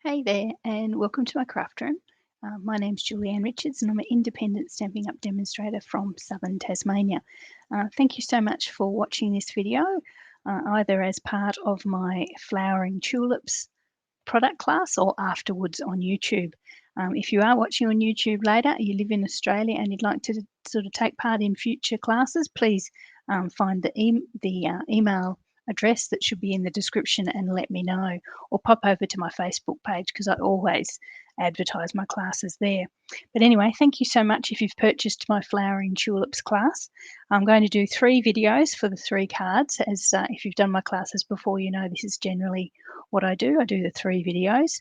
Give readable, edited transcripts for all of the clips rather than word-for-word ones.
Hey there, and welcome to my craft room. My name's Julianne Richards, and I'm an independent Stampin' Up demonstrator from southern Tasmania. Thank you so much for watching this video, either as part of my Flowering Tulips product class or afterwards on YouTube. If you are watching on YouTube later, you live in Australia and you'd like to sort of take part in future classes, please find the email address that should be in the description and let me know, or pop over to my Facebook page because I always advertise my classes there. But anyway, thank you so much if you've purchased my Flowering Tulips class. I'm going to do 3 videos for the 3 cards, as if you've done my classes before, you know this is generally what I do. I do the 3 videos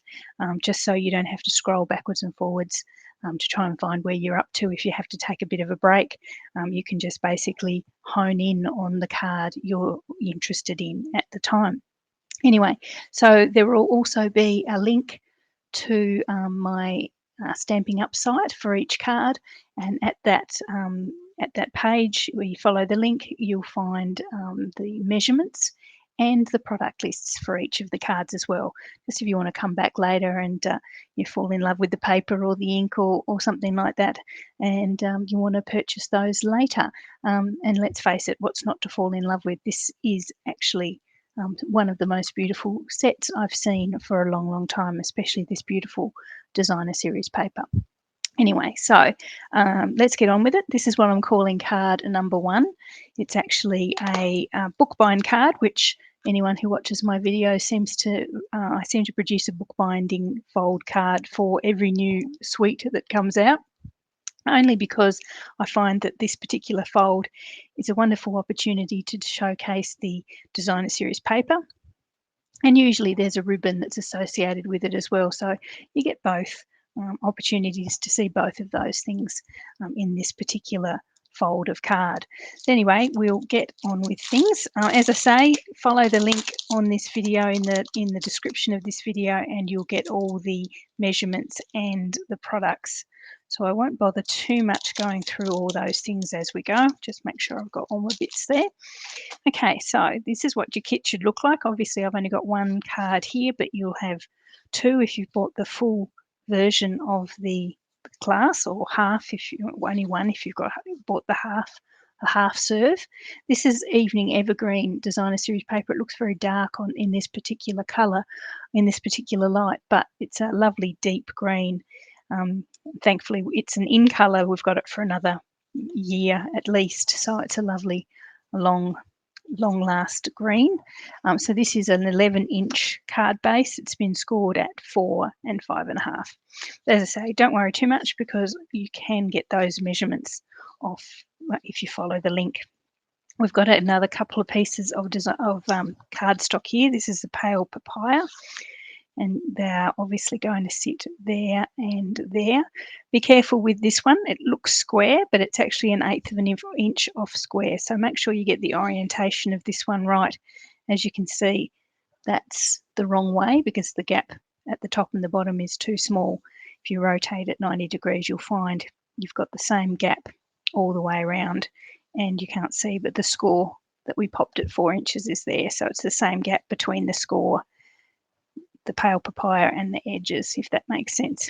just so you don't have to scroll backwards and forwards to try and find where you're up to. If you have to take a bit of a break, you can just basically hone in on the card you're interested in at the time. Anyway, so there will also be a link to my Stampin' Up site for each card, and at that page where you follow the link, you'll find the measurements and the product lists for each of the cards as well. Just if you want to come back later and you fall in love with the paper or the ink or something like that, and you want to purchase those later. And let's face it, what's not to fall in love with? This is actually one of the most beautiful sets I've seen for a long, long time, especially this beautiful designer series paper. Anyway, so let's get on with it. This is what I'm calling card number 1. It's actually a bookbind card, which anyone who watches my video I seem to produce a bookbinding fold card for every new suite that comes out, only because I find that this particular fold is a wonderful opportunity to showcase the designer series paper. And usually there's a ribbon that's associated with it as well. So you get both opportunities to see both of those things in this particular fold of card. So anyway, we'll get on with things. As I say, follow the link on this video in the description of this video, and you'll get all the measurements and the products. So I won't bother too much going through all those things as we go. Just make sure I've got all my bits there. Okay, so this is what your kit should look like. Obviously, I've only got 1 card here, but you'll have 2 if you've bought the full version of the class, or half if you only 1 if you've bought the half serve. This is Evening Evergreen designer series paper. It looks very dark in this particular colour, in this particular light, but it's a lovely deep green. Thankfully, it's an in colour. We've got it for another year at least, so it's a lovely long last green. So this is an 11-inch card base. It's been scored at 4 and 5.5. As I say, don't worry too much because you can get those measurements off if you follow the link. We've got another couple of pieces of cardstock here. This is the pale papaya, and they're obviously going to sit there and there. Be careful with this one. It looks square, but it's actually 1/8 of an inch off square. So make sure you get the orientation of this one right. As you can see, that's the wrong way because the gap at the top and the bottom is too small. If you rotate it 90 degrees, you'll find you've got the same gap all the way around, and you can't see, but the score that we popped at 4 inches is there. So it's the same gap between the score, the pale papaya, and the edges, if that makes sense.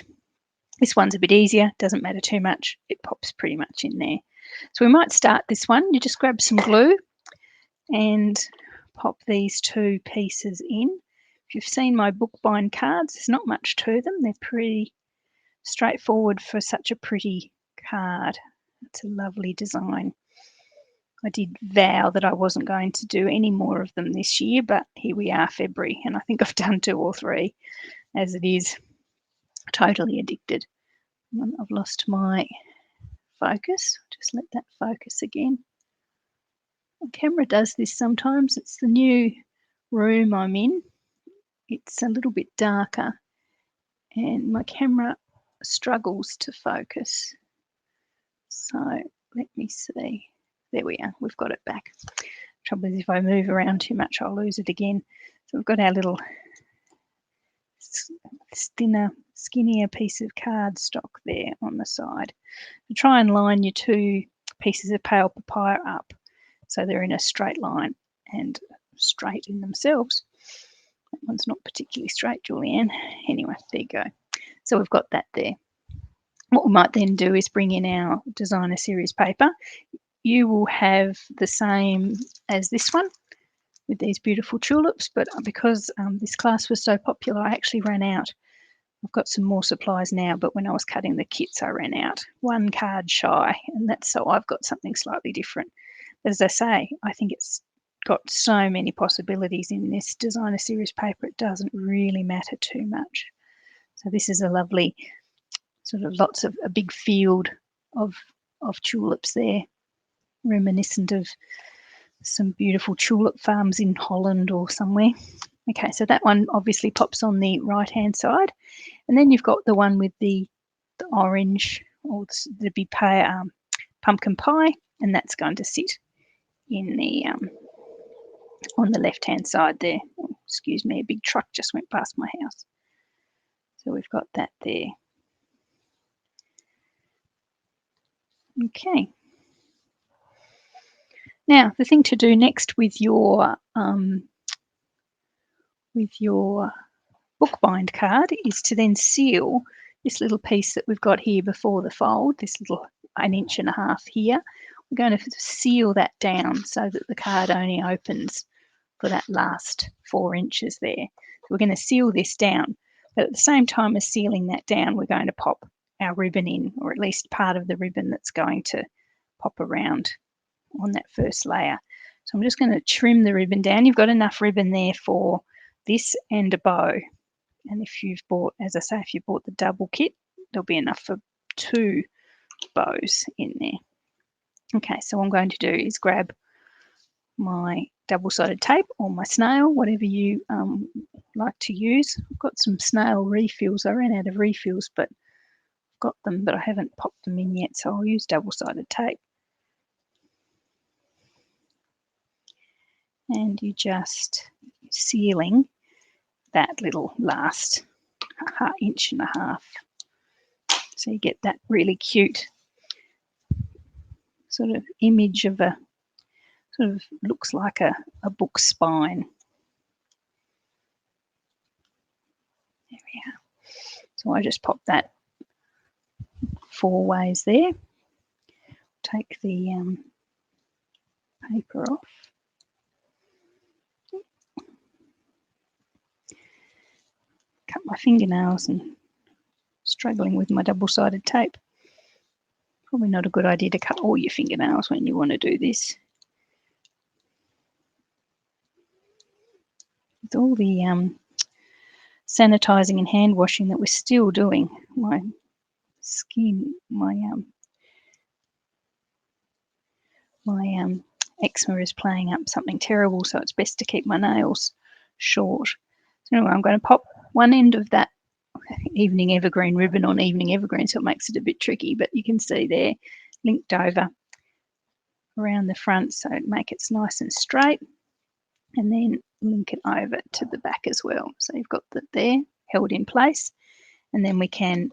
This one's a bit easier, doesn't matter too much. It pops pretty much in there. So we might start this one. You just grab some glue and pop these 2 pieces in. If you've seen my bookbind cards, there's not much to them. They're pretty straightforward for such a pretty card. It's a lovely design. I did vow that I wasn't going to do any more of them this year, but here we are, February, and I think I've done 2 or 3 as it is. Totally addicted. I've lost my focus. Just let that focus again. My camera does this sometimes. It's the new room I'm in. It's a little bit darker and my camera struggles to focus. So let me see. There we are. We've got it back. Trouble is, if I move around too much, I'll lose it again. So we've got our little thinner, skinnier piece of cardstock there on the side. So try and line your 2 pieces of pale papaya up so they're in a straight line and straight in themselves. That one's not particularly straight, Julianne. Anyway, there you go. So we've got that there. What we might then do is bring in our designer series paper. You will have the same as this one with these beautiful tulips, but because this class was so popular, I actually ran out. I've got some more supplies now, but when I was cutting the kits, I ran out. One card shy, and that's so I've got something slightly different. But as I say, I think it's got so many possibilities in this designer series paper, it doesn't really matter too much. So this is a lovely sort of lots of a big field of tulips there, reminiscent of some beautiful tulip farms in Holland or somewhere. Okay, so that one obviously pops on the right hand side, and then you've got the one with the orange or the big pumpkin pie, and that's going to sit in the on the left hand side there. Oh, excuse me, a big truck just went past my house. So we've got that there. Okay. Now the thing to do next with your bookbind card is to then seal this little piece that we've got here before the fold, this little 1.5 inches here. We're going to seal that down so that the card only opens for that last 4 inches there. So we're going to seal this down, but at the same time as sealing that down, we're going to pop our ribbon in, or at least part of the ribbon that's going to pop around on that first layer. So I'm just going to trim the ribbon down. You've got enough ribbon there for this and a bow. And if you've bought, as I say, if you bought the double kit, there'll be enough for 2 bows in there. Okay, so what I'm going to do is grab my double-sided tape or my snail, whatever you like to use. I've got some snail refills. I ran out of refills, but I've got them, but I haven't popped them in yet, so I'll use double-sided tape. And you just sealing that little last 1.5 inches. So you get that really cute sort of image of a sort of looks like a book spine. There we are. So I just pop that 4 ways there. Take the paper off. Cut my fingernails and struggling with my double-sided tape. Probably not a good idea to cut all your fingernails when you want to do this. With all the sanitizing and hand washing that we're still doing, my skin, my eczema is playing up something terrible, so it's best to keep my nails short. So anyway, I'm going to pop one end of that evening evergreen ribbon on evening evergreen, so it makes it a bit tricky, but you can see there linked over around the front, so make it nice and straight, and then link it over to the back as well. So you've got that there held in place, and then we can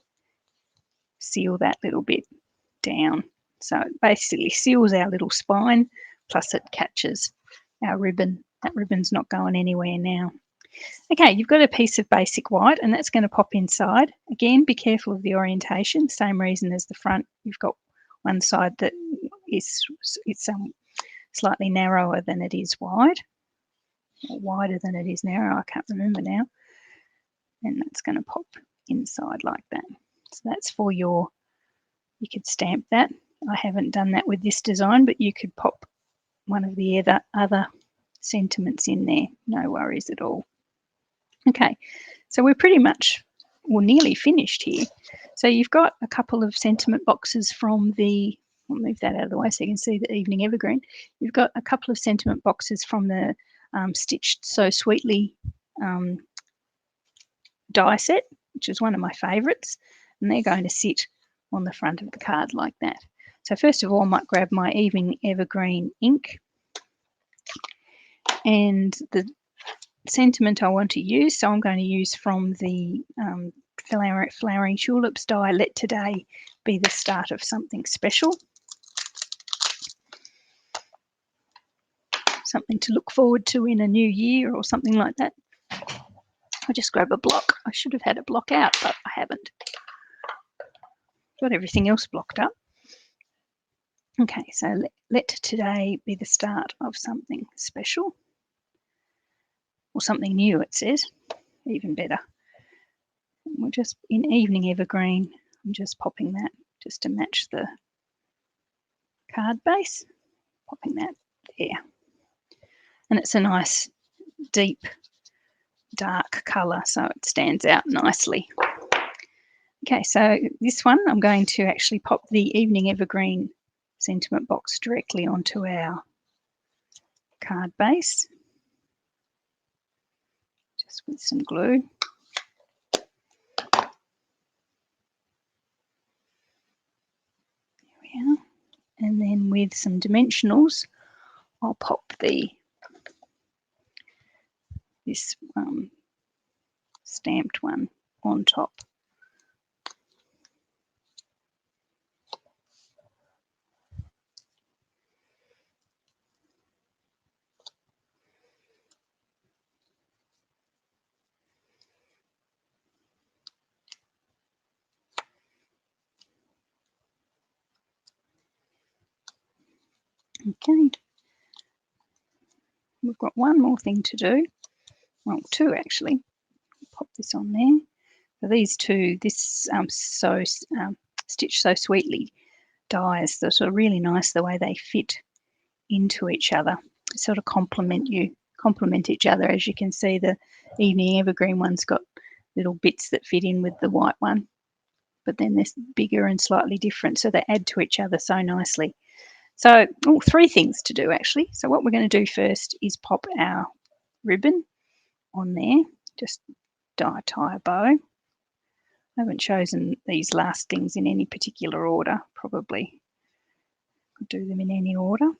seal that little bit down. So it basically seals our little spine, plus it catches our ribbon. That ribbon's not going anywhere now. Okay, you've got a piece of basic white, and that's going to pop inside. Again, be careful of the orientation. Same reason as the front. You've got one side that is slightly narrower than it is wide, or wider than it is narrow. I can't remember now. And that's going to pop inside like that. So that's for your. You could stamp that. I haven't done that with this design, but you could pop one of the other sentiments in there. No worries at all. Okay, so we're pretty much, well, nearly finished here. So you've got a couple of sentiment boxes from the, I'll move that out of the way so you can see the evening evergreen. You've got a couple of sentiment boxes from the Stitched So Sweetly die set, which is one of my favourites, and they're going to sit on the front of the card like that. So first of all, I might grab my evening evergreen ink, and the sentiment I want to use, so I'm going to use from the Flowering Tulips die, Let Today Be the Start of Something Special. Something to look forward to in a new year or something like that. I'll just grab a block. I should have had a block out, but I haven't. Got everything else blocked up. Okay, so let today be the start of something special. Or something new, it says. Even better. We're just in Evening Evergreen. I'm just popping that just to match the card base. Popping that there. And it's a nice deep dark colour, so it stands out nicely. Okay, so this one I'm going to actually pop the Evening Evergreen sentiment box directly onto our card base, just with some glue. There we are. And then with some dimensionals, I'll pop this stamped one on top. Okay, we've got one more thing to do. Well, two actually. Pop this on there. So these two, this Stitch So Sweetly dies. They're sort of really nice the way they fit into each other. They sort of complement each other. As you can see, the Evening Evergreen one's got little bits that fit in with the white one, but then they're bigger and slightly different, so they add to each other so nicely. So three things to do actually. So what we're going to do first is pop our ribbon on there. Just tie a bow. I haven't chosen these last things in any particular order. Probably I'll do them in any order.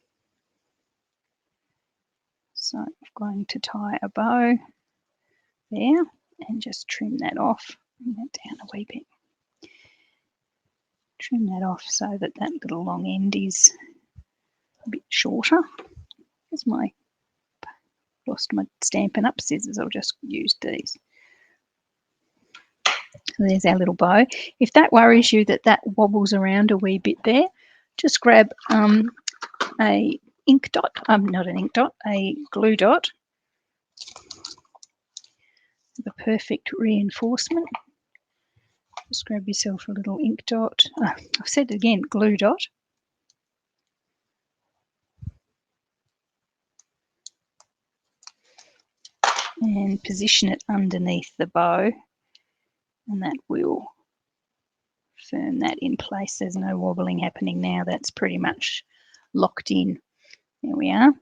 So I'm going to tie a bow there and just trim that off. Bring that down a wee bit. Trim that off so that little long end is a bit shorter. Lost my Stampin' Up scissors. I'll just use these. So there's our little bow. If that worries you that wobbles around a wee bit there, just grab a ink dot, not an ink dot, a glue dot. The perfect reinforcement. Just grab yourself a little ink dot. I've said it again, glue dot. And position it underneath the bow, and that will firm that in place. There's no wobbling happening now. That's pretty much locked in. There we are.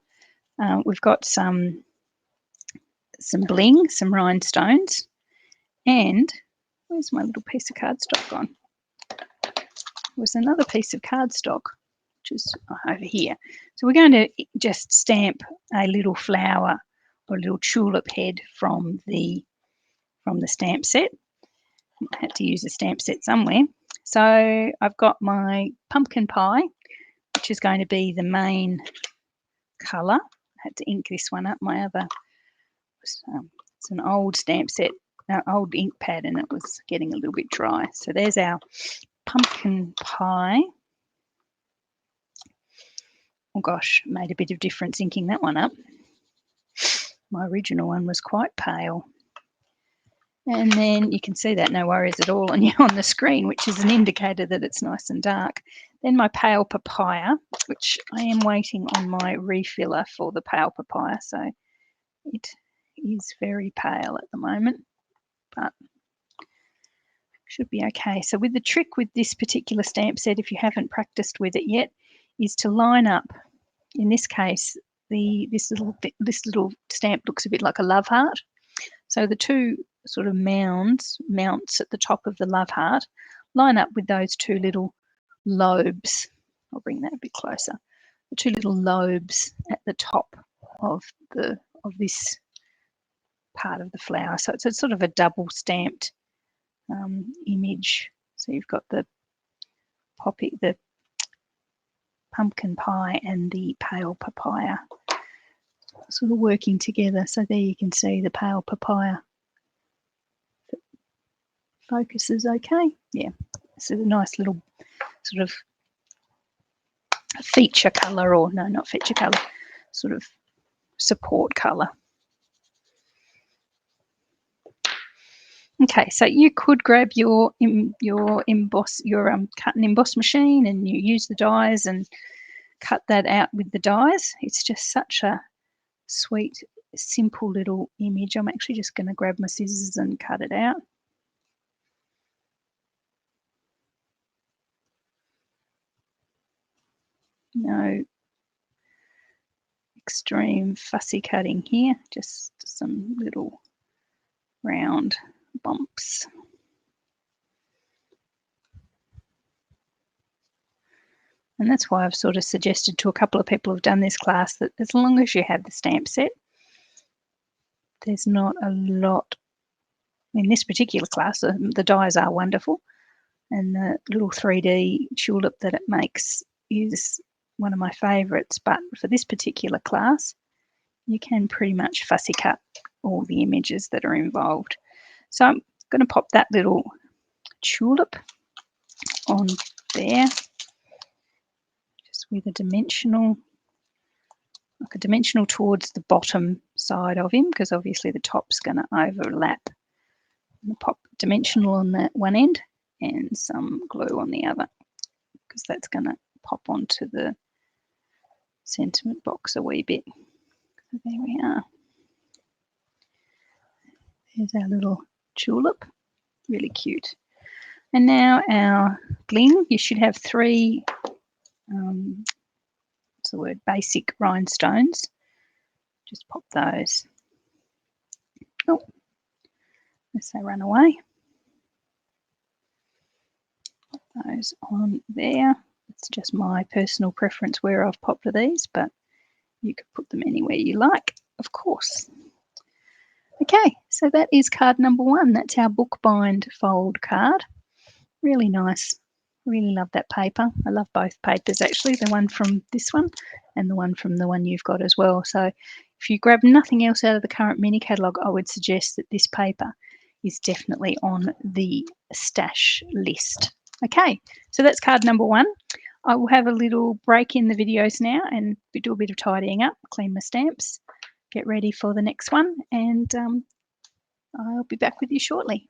We've got some bling, some rhinestones, and where's my little piece of cardstock gone? There's another piece of cardstock, which is over here. So we're going to just stamp a little flower or a little tulip head from the stamp set. I had to use a stamp set somewhere. So I've got my pumpkin pie, which is going to be the main colour. I had to ink this one up. My other, it's an old stamp set, old ink pad, and it was getting a little bit dry. So there's our pumpkin pie. Oh gosh, made a bit of difference inking that one up. My original one was quite pale. And then you can see that, no worries at all, on the screen, which is an indicator that it's nice and dark. Then my pale papaya, which I am waiting on my refiller for the pale papaya. So it is very pale at the moment, but should be okay. So with the trick with this particular stamp set, if you haven't practiced with it yet, is to line up. In this case, this little stamp looks a bit like a love heart. So the two sort of mounts at the top of the love heart line up with those two little lobes. I'll bring that a bit closer. The two little lobes at the top of this part of the flower. So it's sort of a double stamped image. So you've got the pumpkin pie and the pale papaya sort of working together. So there you can see the pale papaya Focus is okay. Yeah, this is a nice little sort of feature colour, or no, not feature colour, sort of support colour. Okay, so you could grab your cut and emboss machine, and you use the dies and cut that out with the dies. It's just such a sweet, simple little image. I'm actually just going to grab my scissors and cut it out. No extreme fussy cutting here, just some little round bumps. And that's why I've sort of suggested to a couple of people who've done this class that as long as you have the stamp set, there's not a lot. In this particular class, the dies are wonderful, and the little 3D tulip that it makes is one of my favourites. But for this particular class, you can pretty much fussy cut all the images that are involved. So I'm going to pop that little tulip on there, just with a dimensional towards the bottom side of him, because obviously the top's going to overlap. I'm going to pop dimensional on that one end and some glue on the other, because that's going to pop onto the sentiment box a wee bit. So there we are. There's our little tulip, really cute. And now our bling. You should have 3 what's the word, basic rhinestones. Just pop those. Oh, unless they run away. Pop those on there. It's just my personal preference where I've popped these, but you could put them anywhere you like, of course. Okay, so that is card number 1. That's our bookbind fold card. Really nice. Really love that paper. I love both papers actually, the one from this one and the one from the one you've got as well. So if you grab nothing else out of the current mini catalogue, I would suggest that this paper is definitely on the stash list. Okay, so that's card number 1. I will have a little break in the videos now and do a bit of tidying up, clean my stamps, get ready for the next one, and I'll be back with you shortly.